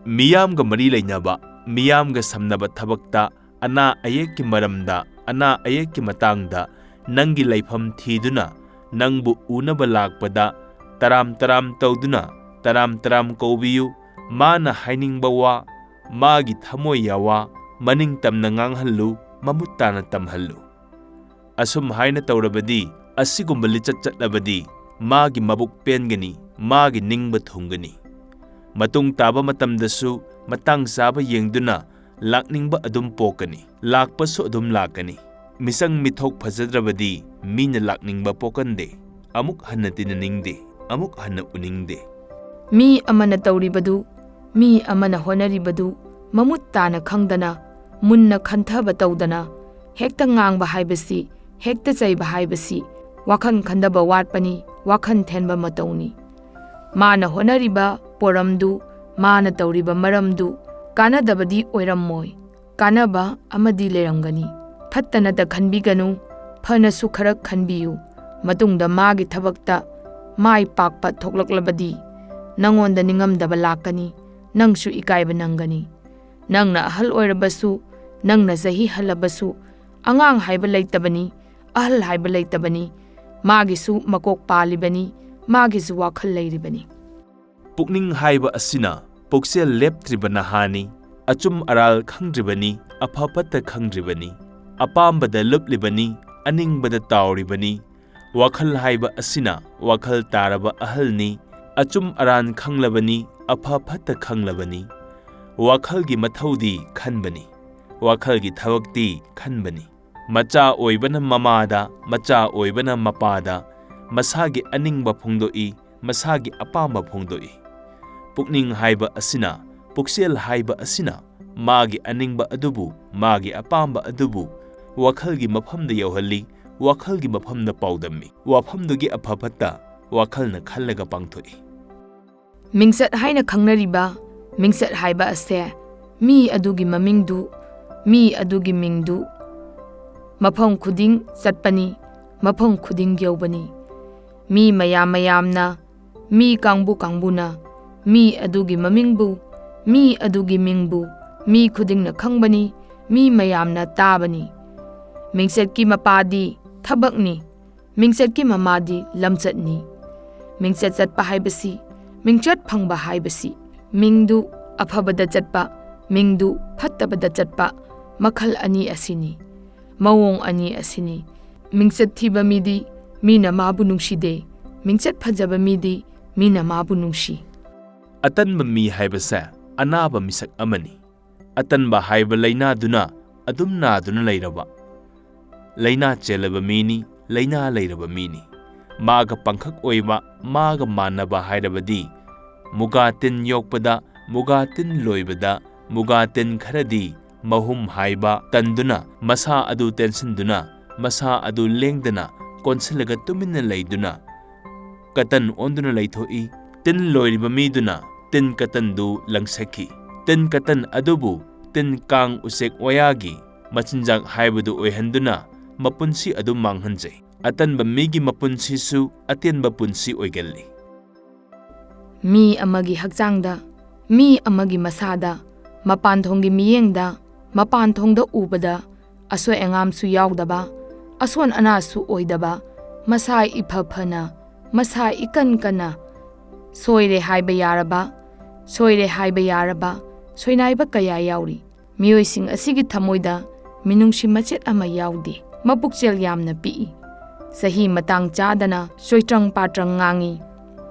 ꯃꯤꯌꯥꯝꯒ ꯃꯔꯤ ꯂꯩꯅꯕ, ꯃꯤꯌꯥꯝꯒ ꯁꯝꯅꯕ ꯊꯕꯛꯇ, ꯑꯅꯥ ꯑꯌꯦꯛꯀꯤ ꯃꯔꯝꯗ, ꯑꯅꯥ ꯑꯌꯦꯛꯀꯤ ꯃꯇꯥꯡꯗ ꯅꯪꯒꯤ ꯂꯩꯐꯝ ꯊꯤꯗꯨꯅ ꯅꯪꯕꯨ ꯎꯅꯕ ꯂꯥꯛꯄꯗ ꯇꯔꯥꯝ ꯇꯔꯥꯝ ꯇꯧꯗꯨꯅ ꯇꯔꯥꯝ ꯇꯔꯥꯝ ꯀꯧꯕꯤꯌꯨ꯫ ꯃꯥꯅ ꯍꯥꯏꯅꯤꯡꯕ ꯋꯥ, ꯃꯥꯒꯤ ꯊꯃꯣꯏ ꯌꯥꯋꯥ ꯃꯅꯤꯡ ꯇꯝꯅ ꯉꯥꯡꯍꯜꯂꯨ, ꯃꯃꯨꯠ ꯇꯥꯅ ꯇꯝꯍꯜꯂꯨ꯫ ꯑꯁꯨꯝ ꯍꯥꯏꯅ ꯇꯧꯔꯕꯗꯤ, ꯑꯁꯤꯒꯨꯝꯕ ꯂꯤꯆꯠ ꯆꯠꯂꯕꯗꯤ ꯃꯥꯒꯤ ꯃꯕꯨꯛ ꯄꯦꯟꯒꯅꯤ, ꯃꯥꯒꯤ ꯅꯤꯡꯕ ꯊꯨꯡꯒꯅꯤ꯫ ꯃꯇꯨꯡ ꯇꯥꯕ ꯃꯇꯝꯗꯁꯨ ꯃꯇꯥꯡ ꯆꯥꯕ ꯌꯦꯡꯗꯨꯅ ꯂꯥꯛꯅꯤꯡꯕ ꯑꯗꯨꯝ ꯄꯣꯛꯀꯅꯤ, ꯂꯥꯛꯄꯁꯨ ꯑꯗꯨm ꯂꯥꯛꯀꯅꯤ꯫ ꯃꯤꯁꯪ ꯃꯤꯊꯣꯛ ꯐꯖꯗ꯭ꯔꯕꯗꯤ ꯃꯤꯅ ꯂꯥꯛꯅꯤꯡꯕ ꯄꯣꯛꯀꯟꯗꯦ, ꯑꯃꯨꯛ ꯍꯟꯅ ꯇꯤꯟꯅꯅꯤꯡꯗꯦ, ꯑꯃꯨꯛ ꯍꯟꯅ ꯎꯅꯤꯡꯗꯦ꯫ ꯃꯤ ꯑꯃꯅ ꯇꯧꯔꯤꯕꯗꯨ, ꯃꯤ ꯑꯃꯅ ꯍꯣꯠꯅꯔꯤꯕꯗꯨ ꯃꯃꯨꯠ ꯇꯥꯅ ꯈꯪꯗꯅ, ꯃꯨꯟꯅ ꯈꯟꯊꯕ ꯇꯧꯗꯅ ꯍꯦꯛꯇ ꯉꯥꯡꯕ ꯍꯥꯏꯕꯁꯤ, ꯍꯦꯛꯇ ꯆꯩꯕ ꯍꯥꯏꯕꯁꯤ ꯋꯥꯈꯜ ꯈꯟꯗꯕ ꯋꯥꯠꯄꯅꯤ, ꯋꯥꯈꯜ ꯊꯦꯟꯕ ꯃꯇꯧꯅꯤ꯫ ꯃꯥꯅ ꯍꯣꯠꯅꯔꯤꯕ ꯄꯣꯔꯝꯗꯨ, ꯃꯥꯅ ꯇꯧꯔꯤꯕ ꯃꯔꯝꯗꯨ ꯀꯥꯟꯅꯗꯕꯗꯤ ꯑꯣꯏꯔꯝꯃꯣꯏ, ꯀꯥꯟꯅꯕ ꯑꯃꯗꯤ ꯂꯩꯔꯝꯒꯅꯤ꯫ ꯐꯠꯇꯅꯇ ꯈꯟꯕꯤꯒꯅꯨ, ꯐꯅꯁꯨ ꯈꯔ ꯈꯟꯕꯤꯌꯨ꯫ ꯃꯇꯨꯡꯗ ꯃꯥꯒꯤ ꯊꯕꯛꯇ ꯃꯥꯏ ꯄꯥꯛꯄ ꯊꯣꯛꯂꯛꯂꯕꯗꯤ ꯅꯪꯉꯣꯟꯗ ꯅꯤꯡꯉꯝꯗꯕ ꯂꯥꯛꯀꯅꯤ, ꯅꯪꯁꯨ ꯏꯀꯥꯏꯕ ꯅꯪꯒꯅꯤ꯫ ꯅꯪꯅ ꯑꯍꯜ ꯑꯣꯏꯔꯕꯁꯨ, ꯅꯪꯅ ꯆꯍꯤ ꯍꯜꯂꯕꯁꯨ ꯑꯉꯥꯡ ꯍꯥꯏꯕ ꯂꯩꯇꯕꯅꯤ, ꯑꯍꯜ ꯍꯥꯏꯕ ꯂꯩꯇꯕꯅꯤ꯫ ꯃꯥꯒꯤꯁꯨ ꯃꯀꯣꯛ ꯄꯥꯜꯂꯤꯕꯅꯤ, ꯃꯥꯒꯤꯁꯨ ꯋꯥꯈꯜ ꯂꯩꯔꯤꯕꯅꯤ꯫ ꯄꯨꯛꯅꯤꯡ ꯍꯥꯏꯕ ꯑꯁꯤꯅ ꯄꯨꯛꯆꯦꯜ ꯂꯦꯞꯇ꯭ꯔꯤꯕ ꯅꯍꯥꯅꯤ, ꯑꯆꯨꯝ ꯑꯔꯥꯜ ꯈꯪꯗ꯭ꯔꯤꯕꯅꯤ, ꯑꯐ ꯐꯠꯇ ꯈꯪꯗ꯭ꯔꯤꯕꯅꯤ, ꯑꯄꯥꯝꯕꯗ ꯂꯨꯞꯂꯤꯕꯅꯤ, ꯑꯅꯤꯡꯕꯗ ꯇꯥꯎꯔꯤꯕꯅꯤ꯫ ꯋꯥꯈꯜ ꯍꯥꯏꯕ ꯑꯁꯤꯅ ꯋꯥꯈꯜ ꯇꯥꯔꯕ ꯑꯍꯜꯅꯤ, ꯑꯆꯨꯝ ꯑꯔꯥꯟ ꯈꯪꯂꯕꯅꯤ, ꯑꯐ ꯐꯠꯇ ꯈꯪꯂꯕꯅꯤ꯫ ꯋꯥꯈꯜꯒꯤ ꯃꯊꯧꯗꯤ ꯈꯟꯕꯅꯤ, ꯋꯥꯈꯜꯒꯤ ꯊꯕꯛꯇꯤ ꯈꯟꯕꯅꯤ꯫ ꯃꯆꯥ ꯑꯣꯏꯕꯅ ꯃꯃꯥꯗ, ꯃꯆꯥ ꯑꯣꯏꯕꯅ ꯃꯄꯥꯗ ꯃꯁꯥꯒꯤ ꯑꯅꯤꯡꯕ ꯐꯣꯡꯗꯣꯛꯏ, ꯃꯁꯥꯒꯤ ꯑꯄꯥꯝꯕ ꯐꯣꯡꯗꯣꯛꯏ꯫ ꯄꯨꯛꯅꯤꯡ ꯍꯥꯏꯕ ꯑꯁꯤꯅ, ꯄꯨꯛꯆꯦꯜ ꯍꯥꯏꯕ ꯑꯁꯤꯅ ꯃꯥꯒꯤ ꯑꯅꯤꯡꯕ ꯑꯗꯨꯕꯨ, ꯃꯥꯒꯤ ꯑꯄꯥꯝꯕ ꯑꯗꯨꯕꯨ ꯋꯥꯈꯜꯒꯤ ꯃꯐꯝꯗ ꯌꯧꯍꯜꯂꯤ, ꯋꯥꯈꯜꯒꯤ ꯃꯐꯝꯗ ꯄꯥꯎꯗꯝꯃꯤ꯫ ꯋꯥꯐꯝꯗꯨꯒꯤ ꯑꯐ ꯐꯠꯇ ꯋꯥꯈꯜꯅ ꯈꯜꯂꯒ ꯄꯥꯡꯊꯣꯛꯏ꯫ ꯃꯤꯡꯆꯠ ꯍꯥꯏꯅ ꯈꯪꯅꯔꯤꯕ, ꯃꯤꯡꯆꯠ ꯍꯥꯏꯕ ꯑꯁꯦ ꯃꯤ ꯑꯗꯨꯒꯤ ꯃꯃꯤꯡꯗꯨ, ꯃꯤ ꯑꯗꯨꯒꯤ ꯃꯤꯡꯗꯨ ꯃꯐꯝ ꯈꯨꯗꯤꯡ ꯆꯠꯄꯅꯤ, ꯃꯐꯝ ꯈꯨꯗꯤꯡ ꯌꯧꯕꯅꯤ꯫ ꯃꯤ ꯃꯌꯥꯝ ꯃꯌꯥꯝꯅ, ꯃꯤ ꯀꯥꯡꯕꯨ ꯀꯥꯡꯕꯨꯅ ꯃꯤ ꯑꯗꯨꯒꯤ ꯃꯃꯤꯡꯕꯨ, ꯃꯤ ꯑꯗꯨꯒꯤ ꯃꯤꯡꯕꯨ ꯃꯤ ꯈꯨꯗꯤꯡꯅ ꯈꯪꯕꯅꯤ, ꯃꯤ ꯃꯌꯥꯝꯅ ꯇꯥꯕꯅꯤ꯫ ꯃꯤꯡꯆꯠꯀꯤ ꯃꯄꯥꯗꯤ ꯊꯕꯛꯅꯤ, ꯃꯤꯡꯆꯠꯀꯤ ꯃꯃꯥꯗꯤ ꯂꯝꯆꯠꯅꯤ꯫ ꯃꯤꯡꯆꯠ ꯆꯠꯄ ꯍꯥꯏꯕꯁꯤ, ꯃꯤꯡꯆꯠ ꯐꯪꯕ ꯍꯥꯏꯕꯁꯤ, ꯃꯤꯡꯗꯨ ꯑꯐꯕꯗ ꯆꯠꯄ, ꯃꯤꯡꯗꯨ ꯐꯠꯇꯕꯗ ꯆꯠꯄ ꯃꯈꯜ ꯑꯅꯤ ꯑꯁꯤꯅꯤ, ꯃꯑꯣꯡ ꯑꯅꯤ ꯑꯁꯤꯅꯤ꯫ ꯃꯤꯡꯆꯠ ꯊꯤꯕ ꯃꯤꯗꯤ ꯃꯤꯅ ꯃꯥꯕꯨ ꯅꯨꯡꯁꯤꯗꯦ, ꯃꯤꯡꯆꯠ ꯐꯖꯕ ꯃꯤꯗꯤ ꯃꯤꯅ ꯃꯥꯕꯨ ꯅꯨꯡꯁꯤ꯫ ꯑꯇꯟꯕ ꯃꯤ ꯍꯥꯏꯕꯁꯦ ꯑꯅꯥꯕ ꯃꯤꯁꯛ ꯑꯃꯅꯤ꯫ ꯑꯇꯟꯕ ꯍꯥꯏꯕ ꯂꯩꯅꯥꯗꯨꯅ ꯑꯗꯨꯝ ꯅꯥꯗꯨꯅ ꯂꯩꯔꯕ, ꯂꯩꯅꯥ ꯆꯦꯜꯂꯕ ꯃꯤꯅꯤ, ꯂꯩꯅꯥ ꯂꯩꯔꯕ ꯃꯤꯅꯤ꯫ ꯃꯥꯒ ꯄꯪꯈꯛ ꯑꯣꯏꯕ, ꯃꯥꯒ ꯃꯥꯟꯅꯕ ꯍꯥꯏꯔꯕꯗꯤ ꯃꯨꯒꯥ ꯇꯤꯟ ꯌꯣꯛꯄꯗ, ꯃꯨꯒꯥ ꯇꯤꯟ ꯂꯣꯏꯕꯗ ꯃꯨꯒꯥ ꯇꯤꯟ ꯈꯔꯗꯤ ꯃꯍꯨꯝ ꯍꯥꯏꯕ ꯇꯟꯗꯨꯅ, ꯃꯁꯥ ꯑꯗꯨ ꯇꯦꯟꯁꯤꯟꯗꯨꯅ, ꯃꯁꯥ ꯑꯗꯨ ꯂꯦꯡꯗꯅ ꯀꯣꯟꯁꯤꯜꯂꯒ ꯇꯨꯃꯤꯟꯅ ꯂꯩꯗꯨꯅ ꯀꯇꯟ ꯑꯣꯟꯗꯨꯅ ꯂꯩꯊꯣꯛꯏ꯫ ꯇꯤꯟ ꯂꯣꯏꯔꯤꯕ ꯃꯤꯗꯨꯅ ꯇꯤꯟ ꯀꯇꯟꯗꯨ ꯂꯪꯁꯛꯈꯤ꯫ ꯇꯤꯟ ꯀꯇꯟ ꯑꯗꯨꯕꯨ ꯇꯤꯟ ꯀꯥꯡ ꯎꯆꯦꯛ ꯋꯥꯌꯥꯒꯤ ꯃꯆꯤꯟꯖꯥꯛ ꯍꯥꯏꯕꯗꯨ ꯑꯣꯏꯍꯟꯗꯨꯅ ꯃꯄꯨꯟꯁꯤ ꯑꯗꯨ ꯃꯥꯡꯍꯟꯖꯩ꯫ ꯑꯇꯟꯕ ꯃꯤꯒꯤ ꯃꯄꯨꯟꯁꯤꯁꯨ ꯑꯇꯦꯟꯕ ꯄꯨꯟꯁꯤ ꯑꯣꯏꯒꯜꯂꯤ꯫ ꯃꯤ ꯑꯃꯒꯤ ꯍꯛꯆꯥꯡꯗ, ꯃꯤ ꯑꯃꯒꯤ ꯃꯁꯥꯗ, ꯃꯄꯥꯟꯊꯣꯡꯒꯤ ꯃꯤꯠꯌꯦꯡꯗ, ꯃꯄꯥꯟꯊꯣꯡꯗ ꯎꯕꯗ ꯑꯁꯣꯏ ꯑꯉꯥꯝꯁꯨ ꯌꯥꯎꯗꯕ, ꯑꯁꯣꯟ ꯑꯅꯥꯁꯨ ꯑꯣꯏꯗꯕ, ꯃꯁꯥ ꯏꯐ ꯐꯅ, ꯃꯁꯥ ꯏꯀꯟ ꯀꯟꯅ, ꯁꯣꯏꯔꯦ ꯍꯥꯏꯕ ꯌꯥꯔꯕ, ꯁꯣꯏꯔꯦ ꯍꯥꯏꯕ ꯌꯥꯔꯕ ꯁꯣꯏꯅꯥꯏꯕ ꯀꯌꯥ ꯌꯥꯎꯔꯤ꯫ ꯃꯤꯑꯣꯏꯁꯤꯡ ꯑꯁꯤꯒꯤ ꯊꯃꯣꯏꯗ ꯃꯤꯅꯨꯡꯁꯤ ꯃꯆꯦꯠ ꯑꯃ ꯌꯥꯎꯗꯦ, ꯃꯄꯨꯛꯆꯦꯜ ꯌꯥꯝꯅ ꯄꯤꯛꯏ꯫ ꯆꯍꯤ ꯃꯇꯥꯡ ꯆꯥꯗꯅ ꯆꯣꯏꯇ꯭ꯔꯪ ꯄꯥꯇ꯭ꯔꯪ ꯉꯥꯡꯏ꯫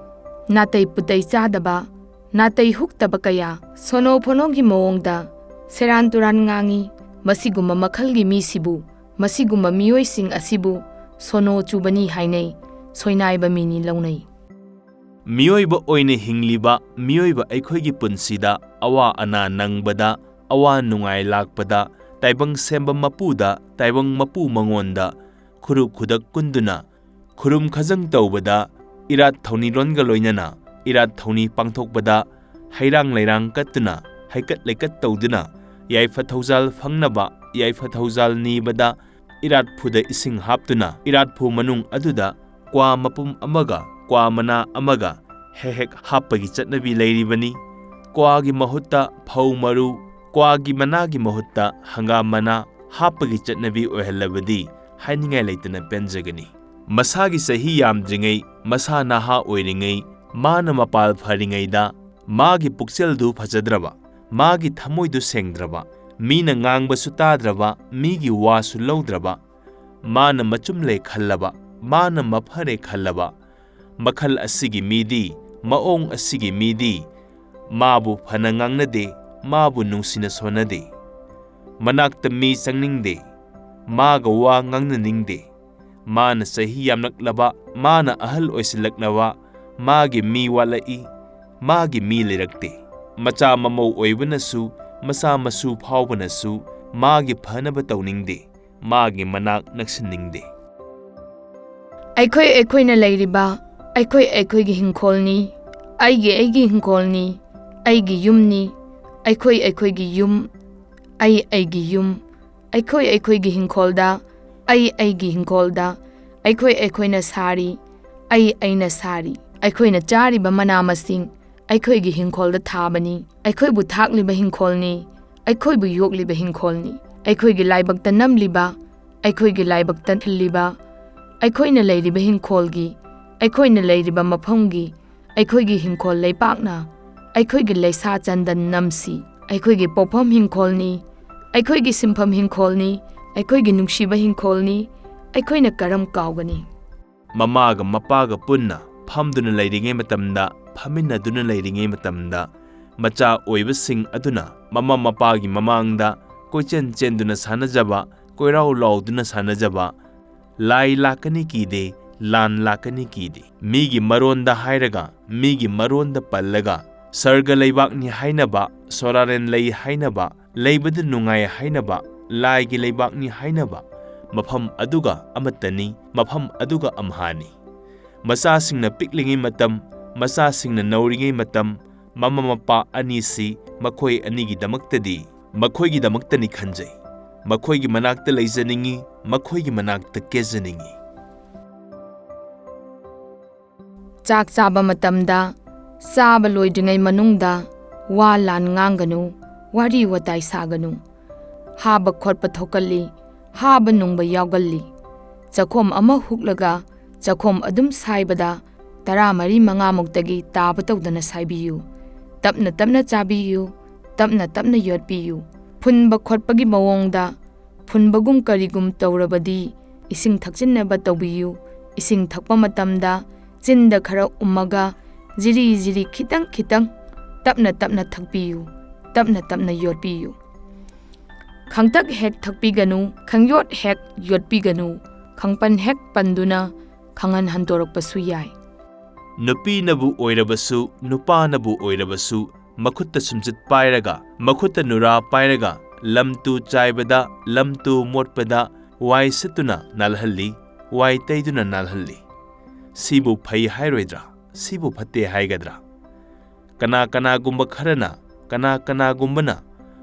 ꯅꯥꯇꯩ ꯄꯨꯇꯩ ꯆꯥꯗꯕ, ꯅꯥꯇꯩ ꯍꯨꯛꯇꯕ ꯀꯌꯥ ꯁꯣꯅꯣ ꯐꯣꯅꯣꯒꯤ ꯃꯑꯣꯡꯗ ꯁꯦꯔꯥꯟ ꯇꯨꯔꯥꯟ ꯉꯥꯡꯏ꯫ ꯃꯁꯤꯒꯨꯝꯕ ꯃꯈꯜꯒꯤ ꯃꯤꯁꯤꯕꯨ, ꯃꯁꯤꯒꯨꯝꯕ ꯃꯤꯑꯣꯏꯁꯤꯡ ꯑꯁꯤꯕꯨ ꯁꯣꯅꯣ ꯆꯨꯕꯅꯤ ꯍꯥꯏꯅꯩ, ꯁꯣꯏꯅꯥꯏꯕ ꯃꯤꯅꯤ ꯂꯧꯅꯩ꯫ ꯃꯤꯑꯣꯏꯕ ꯑꯣꯏꯅ ꯍꯤꯡꯂꯤꯕ ꯃꯤꯑꯣꯏꯕ ꯑꯩꯈꯣꯏꯒꯤ ꯄꯨꯟꯁꯤꯗ ꯑꯋꯥ ꯑꯅꯥ ꯅꯪꯕꯗ, ꯑꯋꯥ ꯅꯨꯡꯉꯥꯏ ꯂꯥꯛꯄꯗ, ꯇꯥꯏꯕꯪ ꯁꯦꯝꯕ ꯃꯄꯨꯗ, ꯇꯥꯏꯕꯪ ꯃꯄꯨ ꯃꯉꯣꯟꯗ ꯈꯨꯔꯨ ꯈꯨꯗꯛ ꯀꯨꯟꯗꯨꯅ, ꯈꯨꯔꯨꯝ ꯈꯖꯪ ꯇꯧꯕꯗ, ꯏꯔꯥꯠ ꯊꯧꯅꯤꯔꯣꯟꯒ ꯂꯣꯏꯅꯅ ꯏꯔꯥꯠ ꯊꯧꯅꯤ ꯄꯥꯡꯊꯣꯛꯄꯗ, ꯍꯩꯔꯥꯡ ꯂꯩꯔꯥꯡ ꯀꯠꯇꯨꯅ, ꯍꯩꯀꯠ ꯂꯩꯀꯠ ꯇꯧꯗꯨꯅ, ꯌꯥꯏꯐ ꯊꯧꯖꯥꯜ ꯐꯪꯅꯕ ꯌꯥꯏꯐ ꯊꯧꯖꯥꯜ ꯅꯤꯕꯗ, ꯏꯔꯥꯠꯐꯨꯗ ꯏꯁꯤꯡ ꯍꯥꯞꯇꯨꯅ, ꯏꯔꯥꯠꯐꯨ ꯃꯅꯨꯡ ꯑꯗꯨꯗ ꯀ꯭ꯋꯥ ꯃꯄꯨꯝ ꯑꯃꯒ ꯀ꯭ꯋꯥ ꯃꯅꯥ ꯑꯃꯒ ꯍꯦꯛ ꯍꯦꯛ ꯍꯥꯞꯄꯒꯤ ꯆꯠꯅꯕꯤ ꯂꯩꯔꯤꯕꯅꯤ꯫ क्वागी महुत्ता फौ मरु क्वागी मनागी महुत्ता हंगाम मना हापगी चटनबी ओहल्लबदी हाइनिंगाई लेतना पेंजगनी मसागी सही यामद्रिंगै मसा नाहा ओइरिंगै माना मपाल फरिंगैदा मागी पुक्सेलदु फजद्रबा मागी थमोइदु सेंद्रबा मीना ngangbसु ताद्रबा मीगी वासु लौद्रबा माना मचुमले खल्लबा माना मफरे खल्लबा मखल असिगी मीदी maong asigi midi mabu phana ngangnade mabu nungsina sonade manakta mi sangningde maga wa ngangnaningde mana sahi yamnaklaba mana ahal oisilaknawa magi mi walai magi mi lirakte macha mamau oibanasu masa masu phawbanasu magi phanaba tawningde magi manak naksiningde ꯑꯩꯈꯣꯏꯅ ꯂꯩꯔꯤꯕ ꯑꯩꯈꯣꯏꯒꯤ ꯍꯤꯡꯈꯣꯜꯅꯤ ꯑꯩꯒꯤ ꯍꯤꯡꯈꯣꯜꯅꯤ ꯑꯩꯒꯤ ꯌꯨꯝꯅꯤ ꯑꯩꯈꯣꯏꯒꯤ ꯌꯨꯝ ꯑꯩꯒꯤ ꯌꯨꯝ ꯑꯩꯈꯣꯏꯒꯤ ꯍꯤꯡꯈꯣꯜꯗ ꯑꯩꯒꯤ ꯍꯤꯡꯈꯣꯜꯗ ꯑꯩꯈꯣꯏꯅ ꯁꯥꯔꯤ ꯑꯩꯅ ꯁꯥꯔꯤ ꯑꯩꯈꯣꯏꯅ ꯆꯥꯔꯤꯕ ꯃꯅꯥ ꯃꯁꯤꯡ ꯑꯩꯈꯣꯏꯒꯤ ꯍꯤꯡꯈꯣꯜꯗ ꯊꯥꯕꯅꯤ ꯑꯩꯈꯣꯏꯕꯨ ꯊꯥꯛꯂꯤꯕ ꯍꯤꯡꯈꯣꯜꯅꯤ ꯑꯩꯈꯣꯏꯕꯨ ꯌꯣꯛꯂꯤꯕ ꯍꯤꯡꯈꯣꯜꯅꯤ ꯑꯩꯈꯣꯏꯒꯤ ꯂꯥꯏꯕꯛꯇ ꯅꯝꯂꯤꯕ ꯑꯩꯈꯣꯏꯒꯤ ꯂꯥꯏꯕꯛꯇ ꯊꯤꯜꯂꯤꯕ ꯑꯩꯈꯣꯏꯅ ꯂꯩꯔꯤꯕ ꯍꯤꯡꯈꯣꯜꯒꯤ ꯑꯩꯈꯣꯏꯅ ꯂꯩꯔꯤꯕ ꯃꯐꯝꯒꯤ ꯑꯩꯈꯣꯏꯒꯤ ꯍꯤꯡꯈꯣꯜ ꯂꯩꯄꯥꯛꯅ ꯑꯩꯈꯣꯏꯒꯤ ꯂꯩꯁꯥ ꯆꯟꯗꯟ ꯅꯝꯁꯤ ꯑꯩꯈꯣꯏꯒꯤ ꯄꯣꯛꯐꯝ ꯍꯤꯡꯈꯣꯜꯅꯤ ꯑꯩꯈꯣꯏꯒꯤ ꯁꯤꯟꯐꯝ ꯍꯤꯡꯈꯣꯜꯅꯤ ꯑꯩꯈꯣꯏꯒꯤ ꯅꯨꯡꯁꯤꯕ ꯍꯤꯡꯈꯣꯜꯅꯤ ꯑꯩꯈꯣꯏꯅ ꯀꯔꯝ ꯀꯥꯎꯒꯅꯤ ꯃꯃꯥꯒ ꯃꯄꯥꯒ ꯄꯨꯟꯅ ꯐꯝꯗꯨꯅ ꯂꯩꯔꯤꯉꯩ ꯃꯇꯝꯗ ꯐꯝꯃꯤꯟꯅꯗꯨꯅ ꯂꯩꯔꯤꯉꯩ ꯃꯇꯝꯗ ꯃꯆꯥ ꯑꯣꯏꯕꯁꯤꯡ ꯑꯗꯨꯅ ꯃꯃꯥ ꯃꯄꯥꯒꯤ ꯃꯃꯥꯡꯗ ꯀꯣꯏꯆꯦꯟ ꯆꯦꯟꯗꯨꯅ ꯁꯥꯟꯅꯖꯕ ꯀꯣꯏꯔꯥꯎ ꯂꯥꯎꯗꯨꯅ ꯁꯥꯟꯅꯖꯕ lai lakani kide lan lakani kide migi maronda hairaga migi maronda pallaga sarga leibakni hainaba soraren lei hainaba leibadu nungai hainaba laigi leibakni hainaba mafam aduga amatani mafam aduga amhani masasingna piklingi matam masasingna nauringi matam mama mapa anisi makhoi anigi damaktadi makhoi gi damaktani khanjai makhoi gi manakta leizaningi makhoi gi manakta kezaningi ꯆꯥꯛ ꯆꯥꯕ ꯃꯇꯝꯗ ꯆꯥꯕ ꯂꯣꯏꯗ꯭ꯔꯤꯉꯩ ꯃꯅꯨꯡꯗ ꯋꯥ ꯂꯥꯟ ꯉꯥꯡꯒꯅꯨ ꯋꯥꯔꯤ ꯋꯥꯇꯥꯏ ꯁꯥꯒꯅꯨ ꯍꯥꯕ ꯈꯣꯠꯄ ꯊꯣꯛꯀꯜꯂꯤ ꯍꯥꯕ ꯅꯨꯡꯕ ꯌꯥꯎꯒꯜꯂꯤ ꯆꯈꯣꯝ ꯑꯃ ꯍꯨꯛꯂꯒ ꯆꯈꯣꯝ ꯑꯗꯨꯝ ꯁꯥꯏꯕꯗ 14-15ꯃꯨꯛꯇꯒꯤ ꯇꯥꯕ ꯇꯧꯗꯅ ꯁꯥꯏꯕꯤꯌꯨ ꯇꯞꯅ ꯇꯞꯅ ꯆꯥꯕꯤꯌꯨ ꯇꯞꯅ ꯇꯞꯅ ꯌꯣꯠꯄꯤꯌꯨ ꯐꯨꯟꯕ ꯈꯣꯠꯄꯒꯤ ꯃꯑꯣꯡꯗ ꯐꯨꯟꯕꯒꯨꯝ ꯀꯔꯤꯒꯨꯝ ꯇꯧꯔꯕꯗꯤ ꯏꯁꯤꯡ ꯊꯛꯆꯤꯟꯅꯕ ꯇꯧꯕꯤꯌꯨ ꯏꯁꯤꯡ ꯊꯛꯄ ꯃꯇꯝꯗ ꯆꯤꯟꯗ ꯈꯔ ꯎꯝꯃꯒ ꯖꯤꯔꯤ ꯖꯤꯔꯤ ꯈꯤꯇꯪ ꯈꯤꯇꯪ ꯇꯞꯅ ꯇꯞꯅ ꯊꯛꯄꯤꯌꯨ ꯇꯞꯅ ꯇꯞꯅ ꯌꯣꯠꯄꯤꯌꯨ ꯈꯪꯊꯛ ꯍꯦꯛ ꯊꯛꯄꯤꯒꯅꯨ ꯈꯪꯌꯣꯠ ꯍꯦꯛ ꯌꯣꯠꯄꯤꯒꯅꯨ ꯈꯪꯄꯟ ꯍꯦꯛ ꯄꯟꯗꯨꯅ ꯈꯪꯍꯟ ꯍꯟꯗꯣꯔꯛꯄꯁꯨ ꯌꯥꯏ ꯅꯨꯄꯤꯅꯕꯨ ꯑꯣꯏꯔꯕꯁꯨ ꯅꯨꯄꯥꯅꯕꯨ ꯑꯣꯏꯔꯕꯁꯨ ꯃꯈꯨꯠꯇ ꯁꯨꯝꯆꯤꯠ ꯄꯥꯏꯔꯒ ꯃꯈꯨꯠꯇ ꯅꯨꯔꯥ ꯄꯥꯏꯔꯒ ꯂꯝꯇꯨ ꯆꯥꯏꯕꯗ ꯂꯝꯇꯨ ꯃꯣꯠꯄꯗ ꯋꯥꯏ ꯁꯤꯠꯇꯨꯅ ꯅꯥꯜꯍꯜꯂꯤ ꯋꯥꯏ ꯇꯩꯗꯨꯅ ꯅꯥꯜꯍꯜꯂꯤ sibu phai hairoidra sibu phatte haigedra kana kharana kana gumbana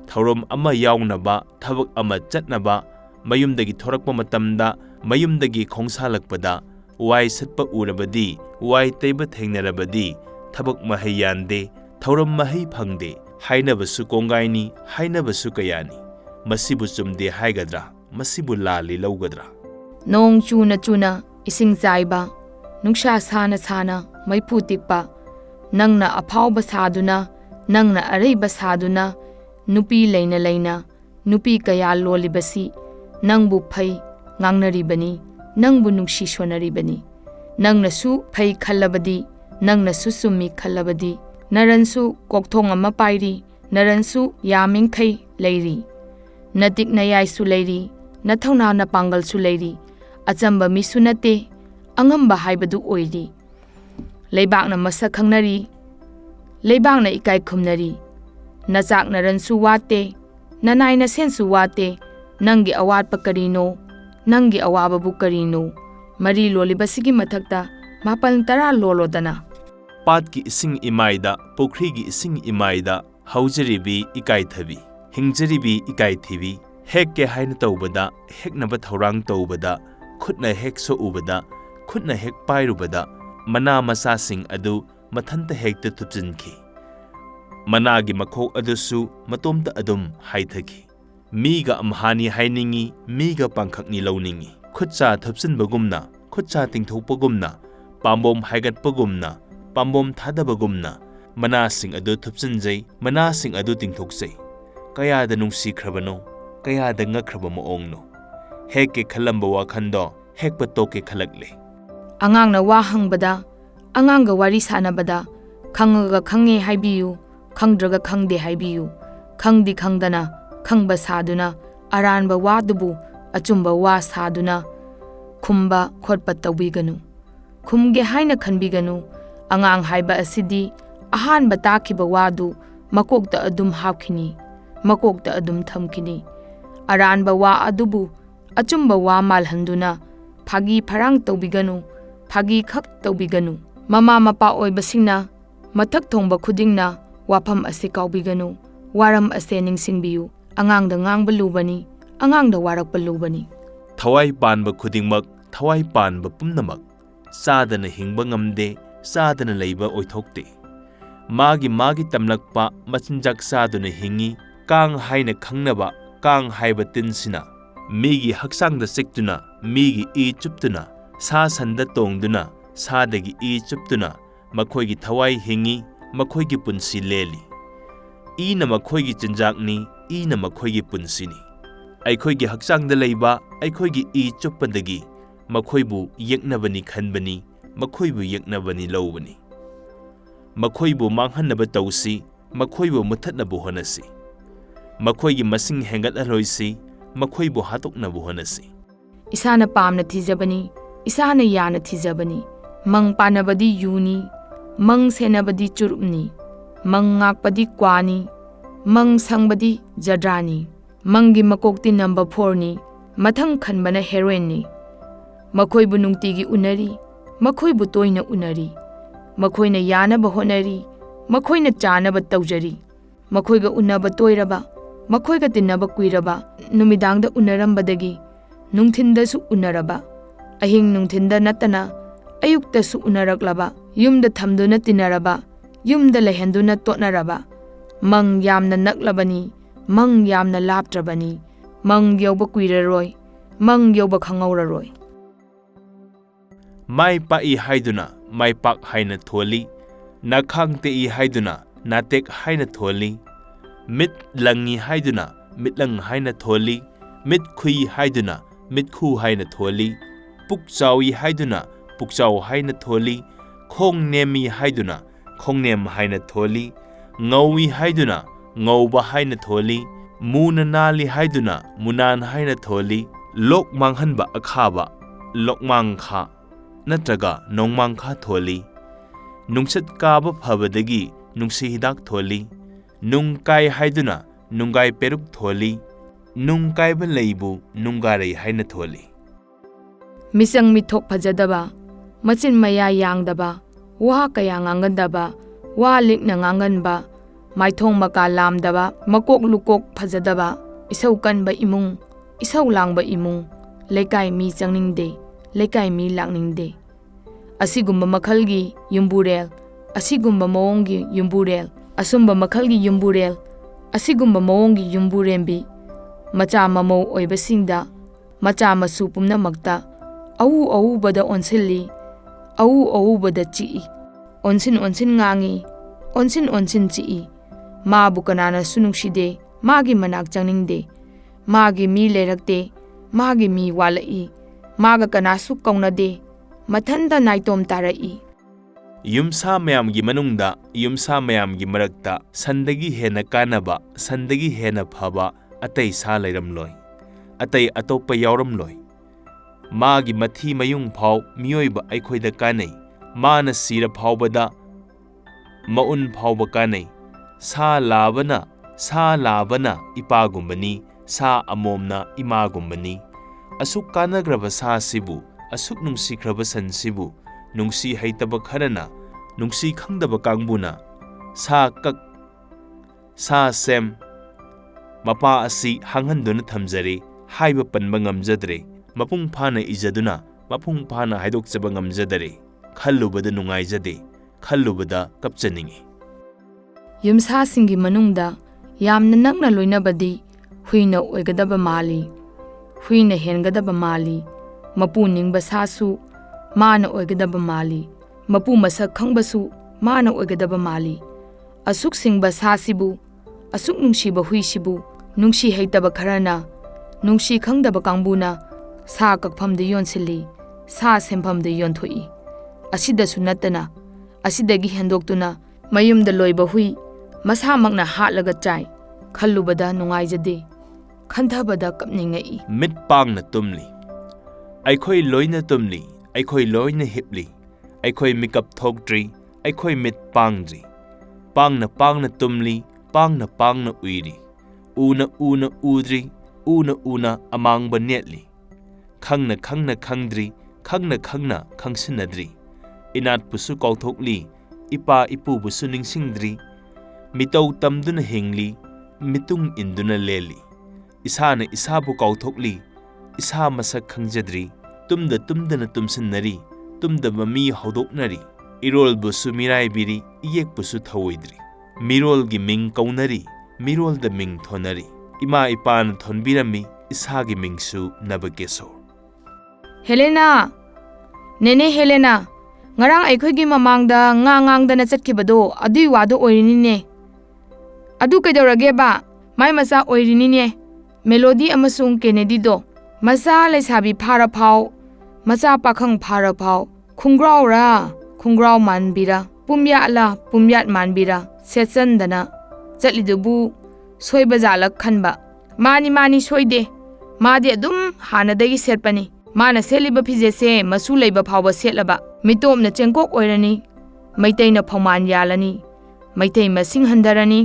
thaurom ama yaunaba thabak ama chatnaba mayumdagi thorakpa matamda mayumdagi khongsalakpada wai satpa urabadi wai teiba thengnarabadi thabak mahai yande thaurom mahai phangde hainabasu kongaini hainabasu kayani masibu chumde haigedra masibu lali lawgadra nong chuna ising chaiba nungsa sana sana maipu tikpa nangna aphawba saduna nangna areiba saduna nupi leina nupi kaya lolibasi nangbu phai ngangnaribani nangbu nungsi sonaribani nangna su phai khallabadi nangna su summi khallabadi naransu kokthong ama pairi naransu yaming khai leiri natik nayai su leiri nathona na pangal su leiri achamba mi su nate angamba haibadu oiri leibakna masa khangnari leibakna ikai khumnari nachak naransu wate nanai na sensu wate nangi awatpa karino nangi awababu karino mari lolibasigi mathakta mapal tara lolodana patki ising imaida pokhri ising imaida haujaribi ikai thabi hingjaribi ikai thibi hekke haina tawbada heknaba thorang tawbada khutna hek so ubada khutna hek pairubada mana masasing adu mathanta hekta tupjinki Managi makhok adusu matomta adum haithaki. Miga amhani hainingi, miga pangkhakni launingi. Khutsa thapsinbagumna, khutsa tingthokpagumna, pambom haigatpagumna, pambom thadabagumna, manasing adu thapsinjay, manasing adu tingthokjay. Kayada nungsikhrabano, kayada ngakhraba moongno. Heke khalamba wakhando, hekpa toke khalakle. Angang na wahangbada, angang ga wari sanabada, khangaga khange haibiyu, khangdraga khangde haibiyu, khangdi khangdana, khangba saduna, aranba wadubu, achumba wa saduna, khumba khotpa tawbiganu. Khumge haina khanbiganu, angang haiba asidi, ahanba takiba wadu, makokta adum hapkini, makokta adum thamkini. Aranba wa adubu, achumba wa malhanduna, phagi pharang tawbiganu, phagi khak tawbiganu. Mama mapa oibasingna, mathak thongba khudingna, wafam ase kaubiganu, waram ase ningsingbiyu, angangda ngangba lubani, angangda warakpa lubani. Thawai panba khudingmak, thawai panba pumnamak, sadana hingba ngamde, sadana leiba oithokte. Magi tamlakpa machinjak saduna hingi, kang haina khangnaba, kang haiba tinsina, migi haksangda siktuna, migi I chuptuna, sa sanda tongduna, sadagi I chuptuna, makhoigi thawai hingi, makhoigi punsi leli. Ina makhoigi chinjakni, ina makhoigi punsini. Aikhoigi haksangda leiba, aikhoigi I chuppadagi, makhoibu yeknabani khanbani, makhoibu yeknabani lawbani. Makhoibu manghannaba tawsi, makhoibu muthatnabu honasi. Makhoigi masing hengatlaroisi, makhoibu hatoknabu honasi. Isana pamna thijabani, isana yana thijabani. Mang panabadi yuni, mang senabadi churupni, mang ngakpadi kwani, mang sangbadi jadrani, mangi makokti number 4 ni, mathang khanbana heroine ni. Makhoibu nungtigi unari, makhoibu toina unari, makhoina yanaba honari, makhoina chanaba tawjari, makhoiga unaba toiraba, makhoiga tinnaba kuiraba, numidangda unarambadagi, nungthindasu unaraba, ahing nungthinda natana, ayuktasu unaraklaba, yumda thamduna tinaraba, yumda lehenduna totnaraba, mang yamna naklabani, mang yamna laptrabani, mang yawba kuiraroi, mang yawba khangauraroi. Mai pai haiduna, mai pak haina tholi, nakhang te haiduna, natek haina tholi, mit langi haiduna, mitlang haina tholi, mit khui haiduna, mit khu haina tholi, puk chawi haiduna, pukchaw haina tholi, khong nemi haiduna, khongnem haina tholi, ngawi haiduna, ngawba haina tholi, muna nali haiduna, munan haina tholi, lok manghanba akhaba, lokmang kha, natraga nongmang kha tholi, nungsat kaba phabadagi, nungsi hidak tholi, nungkai haiduna, nunggai peruk tholi, nungkai ba leibu, nunggarai haina tholi. Misang mithok phajadaba, machin maya yangdaba, wa kaya ngangandaba, wa likna nganganba, maithong maka lamdaba, makok lukok phajadaba, isau kanba imung, isau langba imung, lekai mi changningde, lekai mi lakningde. Asigumba makhalgi yumburel, asigumba maongi yumburel, asumba makhalgi yumburel, asigumba maongi yumburembi, macha mamau oibasingda, macha masu pumnamakta, au bada onsilli, au bada chii, onsin ngangi, onsin chii, maabu kanana sunungshide, maagi manak changningde, maagi mi lerakte, maagi mi walai, maaga kanasu kaunade, mathanda naitom tarai. Yumsa mayamgi manungda, yumsa mayamgi marakta, sandagi hena kanaba, sandagi hena phaba, atay sa layramloy, atay atopa yawramloy. Maagi mathi mayung phau, miyoyba aikhoida kanay, maana sira phaubada, maun phauba kanay, sa labana ipagumbani, sa amomna imagumbani. Asuk kanagraba sa sibu, asuk nungsikraba san sibu, nungsi haitaba kharana, nungsi khangdaba kangbuna, sa kak, sa sem, mapa asi hanghanduna thamjare, haiba panba ngamjadre, mapung phana ijaduna, mapung phana haidokchaba ngamjadare, khallubada nungaijade, khallubada kapchaningi. ꯌꯨꯝꯁꯥꯁꯤꯡꯒꯤ ꯃꯅꯨꯡꯗ ꯌꯥꯝꯅ ꯅꯛꯅ ꯂꯣꯏꯅꯕꯗꯤ ꯍꯨꯏꯅ ꯑꯣꯏꯒꯗꯕ ꯃꯥꯜꯂꯤ, ꯍꯨꯏꯅ ꯍꯦꯟꯒꯗꯕ ꯃꯥꯜꯂꯤ, ꯃꯄꯨ ꯅꯤꯡꯕ ꯁꯥꯁꯨ ꯃꯥꯅ ꯑꯣꯏꯒꯗꯕ ꯃꯥꯜꯂꯤ, ꯃꯄꯨ ꯃꯁꯛ ꯈꯪꯕꯁꯨ ꯃꯥꯅ ꯑꯣꯏꯒꯗꯕ ꯃꯥꯜꯂꯤ꯫ ꯑꯁꯨꯛ ꯁꯤꯡꯕ ꯁꯥꯁꯤꯕꯨ, ꯑꯁꯨꯛ ꯅꯨꯡꯁꯤꯕ ꯍꯨꯏꯁꯤꯕꯨ ꯅꯨꯡꯁꯤ ꯍꯩꯇꯕ ꯈꯔꯅ, ꯅꯨꯡꯁꯤ ꯈꯪꯗꯕ ꯀꯥꯡꯕꯨꯅ ꯁꯥ ꯀꯛꯐꯝꯗ ꯌꯣꯟꯁꯤꯜꯂꯤ, ꯁꯥ ꯁꯦꯝꯐꯝꯗ ꯌꯣꯟꯊꯣꯛꯏ꯫ ꯑꯁꯤꯗꯁꯨ ꯅꯠꯇꯅ ꯑꯁꯤꯗꯒꯤ ꯍꯦꯟꯗꯣꯛꯇꯨꯅ ꯃꯌꯨꯝꯗ ꯂꯣꯏꯕ ꯍꯨꯏ ꯃꯁꯥꯃꯛꯅ ꯍꯥꯠꯂꯒ ꯆꯥꯏ꯫ ꯈꯜꯂꯨꯕꯗ ꯅꯨꯡꯉꯥꯏꯖꯗꯦ, ꯈꯟꯊꯕꯗ ꯀꯞꯅꯤꯡꯉꯛꯏ꯫ ꯃꯤꯠ ꯄꯥꯡꯅ ꯇꯨꯝꯂꯤ, ꯑꯩꯈꯣꯏ ꯂꯣꯏꯅ ꯇꯨꯝꯂꯤ, ꯑꯩꯈꯣꯏ ꯂꯣꯏꯅ ꯍꯤꯞꯂꯤ, ꯑꯩꯈꯣꯏ ꯃꯤꯀꯞ ꯊꯣꯛꯇ꯭ꯔꯤ, ꯑꯩꯈꯣꯏ ꯃꯤꯠ ꯄꯥꯡꯗ꯭ꯔꯤ꯫ ꯄꯥꯡꯅ ꯄꯥꯡꯅ ꯇꯨꯝꯂꯤ, ꯄꯥꯡꯅ ꯄꯥꯡꯅ ꯎꯏꯔꯤ, ꯎꯅ ꯎꯅ ꯎꯗ꯭ꯔꯤ, ꯎꯅ ꯎꯅ ꯑꯃꯥꯡꯕ ꯅꯦꯠꯂꯤ꯫ ꯈꯪꯅ ꯈꯪꯅ ꯈꯪꯗ꯭ꯔꯤ, ꯈꯪꯅ ꯈꯪꯅ ꯈꯪꯁꯤꯟꯅꯗ꯭ꯔꯤ, ꯏꯅꯥꯠꯄꯨꯁꯨ ꯀꯥꯎꯊꯣꯛꯂꯤ, ꯏꯄꯥ ꯏꯄꯨꯕꯨꯁꯨ ꯅꯤꯡꯁꯤꯡꯗ꯭ꯔꯤ꯫ ಮಿತೌ ತಮ್ದುನ ಹೆಂಗ್ಲಿ ಮಿತುಂಗ್ ಇಂದುನ ಲೇಲಿ ಇಸಾನ ಇಸಾಬು ಕೌಥೋಕ್ಲಿ Isa musk ಖಂಗ್ಜದ್ರಿ ತುಮ್ದನ ತುಮ್ಸಿನ್ನರಿ ತುಮ್ದಬ me ಹೌದೋಕ್ನರಿ ಇರೋಲ್ಬುಸು ಮಿರಾಯ್ಬಿರಿ ಇಯೇಕ್ಬುಸು ಥವೋಯ್ದ್ರಿ ಮಿರೋಲ್ಗಿ Ming ಕೌನರಿ ಮಿರೋಲ್ದ Ming ಥೋನರಿ ಇಮಾ ಇಪಾನ ಥೋನ್ಬಿರಮ್ಮಿ ಇಸಾಗಿ ಮಿಂಗ್ಸು ನಬಕೇಶೋರ್ ꯍꯦꯂꯦꯅꯥ ꯅꯦꯅꯦ ꯍꯦꯂꯦꯅꯥ ngarang ꯑꯩꯈꯣꯏꯒꯤ ꯃꯃꯥꯡꯗ ꯉꯥꯡꯗꯅ ꯆꯠꯈꯤꯕꯗꯣ ꯑꯗꯨꯏ ꯋꯥꯗꯣ ꯑꯣꯏꯔꯤꯅꯤꯅꯦ ꯑꯗꯨ ꯀꯩꯗꯧꯔꯒꯦꯕ ꯃꯥꯏ ꯃꯆꯥ ꯑꯣꯏꯔꯤꯅꯤꯅꯦ ꯃꯦꯂꯣꯗꯤ ꯑꯃꯁꯨꯡ ꯀꯦꯅꯦꯗꯤꯗꯣ ꯃꯆꯥ ꯂꯩꯁꯥꯕꯤ ꯐꯥꯔꯐꯥꯎ ꯃꯆꯥ ꯄꯥꯈꯪ ꯐꯥꯔꯐꯥꯎ ꯈꯨꯡꯒ꯭ꯔꯥꯎ ꯃꯥꯟꯕꯤꯔ ꯄꯨꯝꯌꯥꯠ ꯃꯥꯟꯕꯤꯔ ꯁꯦꯠꯆꯟꯗꯅ ꯆꯠꯂꯤꯗꯨꯕꯨ ꯁꯣꯏꯕꯖꯥꯠꯂ ꯈꯟꯕ ꯃꯥꯅꯤ ꯁꯣꯏꯗꯦ ꯃꯥꯗꯤ ꯑꯗꯨꯝ ꯍꯥꯟꯅꯗꯒꯤ ꯁꯦꯠꯄꯅꯤ ꯃꯥꯅ ꯁꯦꯠꯂꯤꯕ ꯐꯤꯖꯦꯠꯁꯦ ꯃꯁꯨ ꯂꯩꯕ ꯐꯥꯎꯕ ꯁꯦꯠꯂꯕ ꯃꯤꯇꯣꯞꯅ ꯆꯦꯡꯀꯣꯛ ꯑꯣꯏꯔꯅꯤ ꯃꯩꯇꯩꯅ ꯐꯧꯃꯥꯟ ꯌꯥꯜꯂꯅꯤ ꯃꯩꯇꯩ ꯃꯁꯤꯡ ꯍꯟꯊꯔꯅꯤ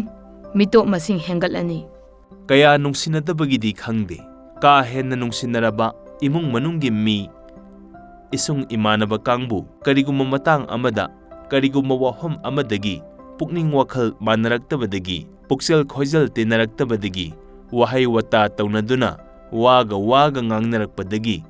ꯃꯤꯇꯣꯞ ꯃꯁꯤꯡ ꯍꯦꯟꯒꯠꯂꯅꯤ ꯀꯌꯥ ꯅꯨꯡꯁꯤꯅꯗꯕꯒꯤꯗꯤ ꯈꯪꯗꯦ ꯀꯥ ꯍꯦꯟꯅ ꯅꯨꯡꯁꯤꯅꯔꯕ ꯏꯃꯨꯡ ꯃꯅꯨꯡꯒꯤ ꯃꯤ ꯏꯁꯨꯡ ꯏꯃꯥꯟꯅꯕ ꯀꯥꯡꯕꯨ ꯀꯔꯤꯒꯨꯝꯕ ꯃꯇꯥꯡ ꯑꯃꯗ ꯀꯔꯤꯒꯨꯝꯕ ꯋꯥꯐꯝ ꯑꯃꯗꯒꯤ ꯄꯨꯛꯅꯤꯡ ꯋꯥꯈꯜ ꯃꯥꯟꯅꯔꯛꯇꯕꯗꯒꯤ ꯄꯨꯛꯆꯦꯜ ꯈꯣꯏꯖꯜ ꯇꯤꯟꯅꯔꯛꯇꯕꯗꯒꯤ ꯋꯥꯍꯩ ꯋꯥꯇꯥ ꯇꯧꯅꯗꯨꯅ ꯋꯥꯒ ꯉꯥꯡꯅꯔꯛꯄꯗꯒꯤ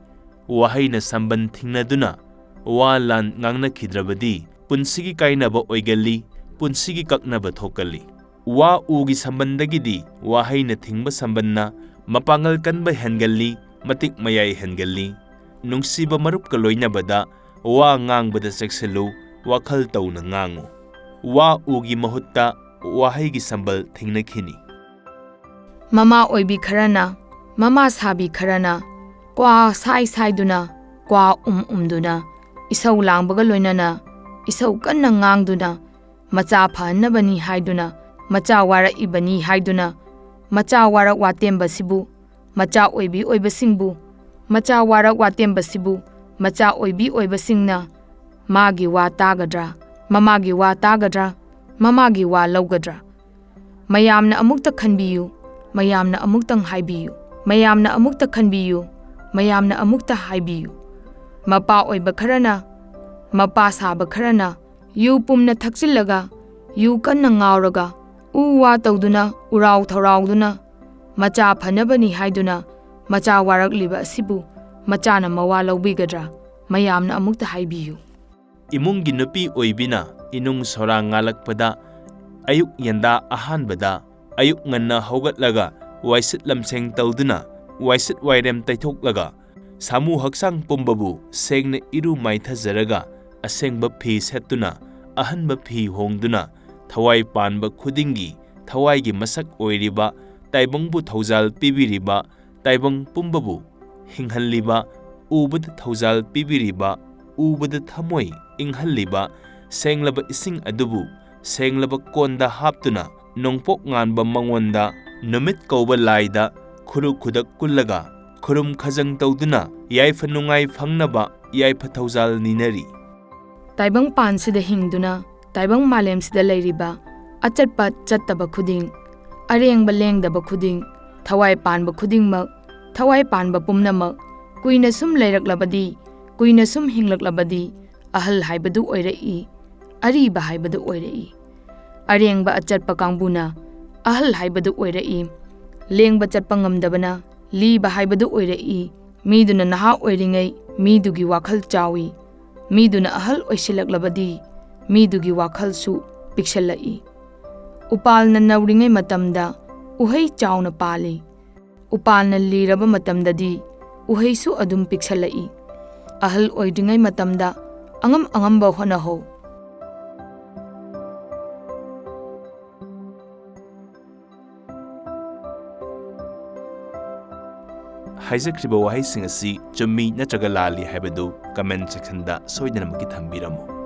ꯋꯥꯍꯩꯅ ꯁꯝꯕꯟ ꯊꯤꯡꯅꯗꯨꯅ ꯋꯥ ꯂꯥꯟ ꯉꯥꯡꯅꯈꯤꯗ꯭ꯔꯕꯗꯤ ꯄꯨꯟꯁꯤꯒꯤ ꯀꯥꯏꯅꯕ ꯑꯣꯏꯒꯜꯂꯤ ꯄꯨꯟꯁꯤꯒꯤ ꯀꯛꯅꯕ ꯊꯣꯛꯀꯜꯂꯤ ꯋꯥ ꯎꯒꯤ ꯁꯝꯕꯟꯗꯒꯤꯗꯤ ꯋꯥꯍꯩꯅ ꯊꯤꯡꯕ ꯁꯝꯕꯟꯅ ꯃꯄꯥꯡꯒꯜ ꯀꯟꯕ ꯍꯦꯟꯒꯜꯂꯤ ꯃꯇꯤꯛ ꯃꯌꯥꯏ ꯍꯦꯟꯒꯜꯂꯤ ꯅꯨꯡꯁꯤꯕ ꯃꯔꯨꯞꯀ ꯂꯣꯏꯅꯕꯗ ꯋꯥ ꯉꯥꯡꯕꯗ ꯆꯦꯛꯁꯤꯜꯂꯨ ꯋꯥꯈꯜ ꯇꯧꯅ ꯉꯥꯡꯉꯨ ꯋꯥ ꯎꯒꯤ ꯃꯍꯨꯠꯇ ꯋꯥꯍꯩꯒꯤ ꯁꯝꯕꯜ ꯊꯦꯡꯅꯈꯤꯅꯤ ꯃꯃꯥ ꯑꯣꯏꯕꯤ ꯈꯔꯅ ꯃꯃꯥ ꯁꯥꯕꯤ ꯈꯔꯅ ꯀ꯭ꯋꯥ ꯁꯥꯏꯗꯨꯅ ꯀ꯭ꯋꯥ ꯎꯝꯗꯨꯅ ꯏꯁꯧ ꯂꯥꯡꯕꯒ ꯂꯣꯏꯅꯅ ꯏꯁꯧ ꯀꯟꯅ ꯉꯥꯡꯗꯨꯅ ꯃꯆꯥ ꯐꯍꯟꯅꯕꯅꯤ ꯍꯥꯏꯗꯨꯅ ꯃꯆꯥ ꯋꯥꯔꯛꯏꯕꯅꯤ ꯍꯥꯏꯗꯨꯅ ꯃꯆꯥ ꯋꯥꯔꯛ ꯋꯥꯇꯦꯝꯕꯁꯤꯕꯨ ꯃꯆꯥ ꯑꯣꯏꯕꯤ ꯑꯣꯏꯕꯁꯤꯡꯕꯨ ꯃꯆꯥ ꯋꯥꯔꯛ ꯋꯥꯇꯦꯝꯕꯁꯤꯕꯨ ꯃꯆꯥ ꯑꯣꯏꯕꯤ ꯑꯣꯏꯕꯁꯤꯡꯅ ꯃꯥꯒꯤ ꯋꯥ ꯇꯥꯒꯗ꯭ꯔꯥ ꯃꯃꯥꯒꯤ ꯋꯥ ꯇꯥꯒꯗ꯭ꯔꯥ ꯃꯃꯥꯒꯤ ꯋꯥ ꯂꯧꯒꯗ꯭ꯔꯥ ꯃꯌꯥꯝꯅ ꯑꯃꯨꯛꯇ ꯈꯟꯕꯤꯌꯨ ꯃꯌꯥꯝꯅ ꯑꯃꯨꯛꯇꯪ ꯍꯥꯏꯕꯤꯌꯨ ꯃꯌꯥꯝꯅ ꯑꯃꯨꯛꯇ ꯈꯟꯕꯤꯌꯨ ꯃꯌꯥꯝꯅ ꯑꯃꯨꯛꯇ ꯍꯥꯏꯕꯤꯌꯨ ꯃꯄꯥ ꯑꯣꯏꯕ ꯈꯔꯅ ꯃꯄꯥ ꯁꯥꯕ ꯈꯔꯅ ꯌꯨ ꯄꯨꯝꯅ ꯊꯛꯆꯤꯜꯂꯒ ꯌꯨ ꯀꯟꯅ ꯉꯥꯎꯔꯒ ꯎ ꯋꯥ ꯇꯧꯗꯨꯅ ꯎꯔꯥꯎ ꯊꯧꯔꯥꯎꯗꯨꯅ ꯃꯆꯥ ꯐꯅꯕꯅꯤ ꯍꯥꯏꯗꯨꯅ ꯃꯆꯥ ꯋꯥꯔꯛꯂꯤꯕ ꯑꯁꯤꯕꯨ ꯃꯆꯥꯅ ꯃꯋꯥ ꯂꯧꯕꯤꯒꯗ꯭ꯔꯥ ꯃꯌꯥꯝꯅ ꯑꯃꯨꯛꯇ ꯍꯥꯏꯕꯤꯌꯨ ꯏꯃꯨꯡꯒꯤ ꯅꯨꯄꯤ ꯑꯣꯏꯕꯤꯅ ꯏꯅꯨꯡ ꯁꯣꯔꯥ ꯉꯥꯜꯂꯛꯄꯗ ꯑꯌꯨꯛ ꯌꯦꯟꯗꯥ ꯑꯍꯥꯟꯕꯗ ꯑꯌꯨꯛ ꯉꯟꯅ ꯍꯧꯒꯠꯂꯒ ꯋꯥꯏꯁꯤꯠ ꯂꯝꯁꯦꯡ ꯇꯧꯗꯨꯅ ꯋꯥꯏꯁꯤꯠ ꯋꯥꯏꯔꯦꯝ ꯇꯩꯊꯣꯛꯂꯒ ꯁꯥꯃꯨ ꯍꯛꯆꯥꯡ ꯄꯨꯝꯕꯕꯨ ꯁꯦꯡꯅ ꯏꯔꯨ ꯃꯥꯏꯊꯖꯔꯒ ꯑꯁꯦꯡꯕ ꯐꯤ ꯁꯦꯠꯇꯨꯅ ꯑꯍꯟꯕ ꯐꯤ ꯍꯣꯡꯗꯨꯅ ꯊꯋꯥꯏ ꯄꯥꯟꯕ ꯈꯨꯗꯤꯡꯒꯤ ꯊꯋꯥꯏꯒꯤ ꯃꯁꯛ ꯑꯣꯏꯔꯤꯕ ꯇꯥꯏꯕꯪꯕꯨ ꯊꯧꯖꯥꯜ ꯄꯤꯕꯤꯔꯤꯕ ꯇꯥꯏꯕꯪ ꯄꯨꯝꯕꯕꯨ ꯍꯤꯡꯍꯜꯂꯤꯕ ꯎꯕꯗ ꯊꯧꯖꯥꯜ ꯄꯤꯕꯤꯔꯤꯕ ꯎꯕꯗ ꯊꯃꯣꯏ ꯏꯪꯍꯜꯂꯤꯕ ꯁꯦꯡꯂꯕ ꯏꯁꯤꯡ ꯑꯗꯨꯕꯨ ꯁꯦꯡꯂꯕ ꯀꯣꯟꯗ ꯍꯥꯞꯇꯨꯅ ꯅꯣꯡꯄꯣꯛ ꯉꯥꯟꯕ ꯃꯉꯣꯟꯗ ꯅꯨꯃꯤꯠ ꯀꯧꯕ ꯂꯥꯏꯗ ꯈꯨꯔꯨ ꯈꯨꯗꯛ ꯀꯨꯜꯂꯒ ꯈꯨꯔꯨꯝ ꯈꯖꯪ ꯇꯧꯗꯨꯅ ꯌꯥꯏꯐ ꯅꯨꯡꯉꯥꯏ ꯐꯪꯅꯕ ꯌꯥꯏꯐ ꯊꯧꯖꯥꯜ ꯅꯤꯅꯔꯤ ꯇꯥꯏꯕꯪ ꯄꯥꯟꯁꯤꯗ ꯍꯤꯡꯗꯨꯅ ꯇꯥꯏꯕꯪ ꯃꯥꯂꯦꯝꯁꯤꯗ ꯂꯩꯔꯤꯕ ꯑꯆꯠꯄ ꯆꯠꯇꯕ ꯈꯨꯗꯤꯡ ꯑꯔꯦꯡꯕ ꯂꯦꯡꯗꯕ ꯈꯨꯗꯤꯡ ꯊꯋꯥꯏ ꯄꯥꯟꯕ ꯈꯨꯗꯤꯡꯃꯛ ꯊꯋꯥꯏ ꯄꯥꯟꯕ ꯄꯨꯝꯅꯃꯛ ꯀꯨꯏꯅ ꯁꯨꯝ ꯂꯩꯔꯛꯂꯕꯗꯤ ꯀꯨꯏꯅ ꯁꯨꯝ ꯍꯤꯡꯂꯛꯂꯕꯗꯤ ꯑꯍꯜ ꯍꯥꯏꯕꯗꯨ ꯑꯣꯏꯔꯛꯏ ꯑꯔꯤꯕ ꯍꯥꯏꯕꯗꯨ ꯑꯣꯏꯔꯛꯏ ꯑꯔꯦꯡꯕ ꯑꯆꯠꯄ ꯀꯥꯡꯕꯨꯅ ꯑꯍꯜ ꯍꯥꯏꯕꯗꯨ ꯑꯣꯏꯔꯛꯏ ꯂꯦꯡꯕ ꯆꯠꯄ ꯉꯝꯗꯕꯅ ꯂꯤꯕ ꯍꯥꯏꯕꯗꯨ ꯑꯣꯏꯔꯛꯏ ꯃꯤꯗꯨꯅ ꯅꯍꯥ ꯑꯣꯏꯔꯤꯉꯩ ꯃꯤꯗꯨꯒꯤ ꯋꯥꯈꯜ ꯆꯥꯎꯏ ꯃꯤꯗꯨꯅ ꯑꯍꯜ ꯑꯣꯏꯁꯤꯜꯂꯛꯂꯕꯗꯤ ꯃꯤꯗꯨꯒꯤ ꯋꯥꯈꯜꯁꯨ ꯄꯤꯛꯁꯜꯂꯛꯏ Upalna nauringai matamda uhei chauna pali. Upalna liraba matamdadi uheisu adum piksalai. Ahal oidingai matamda angam-angamba honaho. Haizakriba wahaising asi chummi natraga lali haibadu comment section da soidanamaki thambiramu.